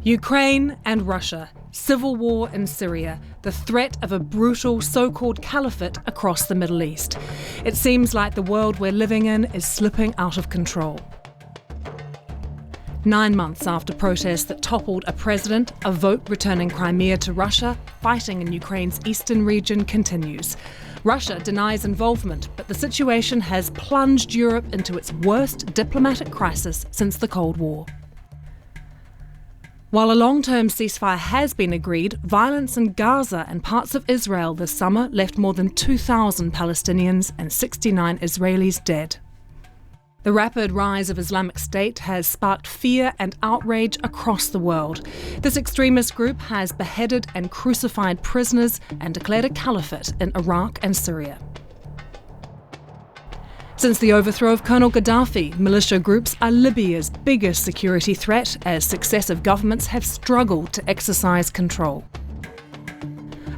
Ukraine and Russia, civil war in Syria, the threat of a brutal so-called caliphate across the Middle East. It seems like the world we're living in is slipping out of control. 9 months after protests that toppled a president, a vote returning Crimea to Russia, fighting in Ukraine's eastern region continues. Russia denies involvement, but the situation has plunged Europe into its worst diplomatic crisis since the Cold War. While a long-term ceasefire has been agreed, violence in Gaza and parts of Israel this summer left more than 2,000 Palestinians and 69 Israelis dead. The rapid rise of Islamic State has sparked fear and outrage across the world. This extremist group has beheaded and crucified prisoners and declared a caliphate in Iraq and Syria. Since the overthrow of Colonel Gaddafi, militia groups are Libya's biggest security threat as successive governments have struggled to exercise control.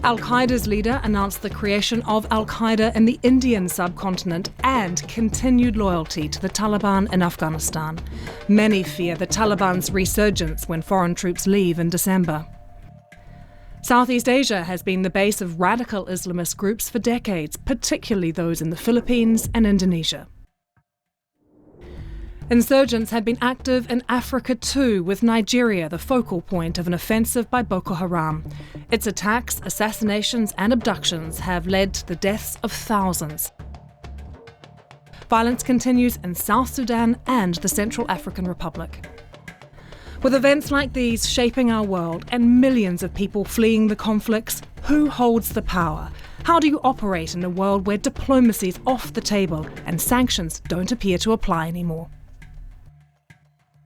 Al-Qaeda's leader announced the creation of Al-Qaeda in the Indian subcontinent and continued loyalty to the Taliban in Afghanistan. Many fear the Taliban's resurgence when foreign troops leave in December. Southeast Asia has been the base of radical Islamist groups for decades, particularly those in the Philippines and Indonesia. Insurgents have been active in Africa too, with Nigeria the focal point of an offensive by Boko Haram. Its attacks, assassinations and abductions have led to the deaths of thousands. Violence continues in South Sudan and the Central African Republic. With events like these shaping our world and millions of people fleeing the conflicts, who holds the power? How do you operate in a world where diplomacy is off the table and sanctions don't appear to apply anymore?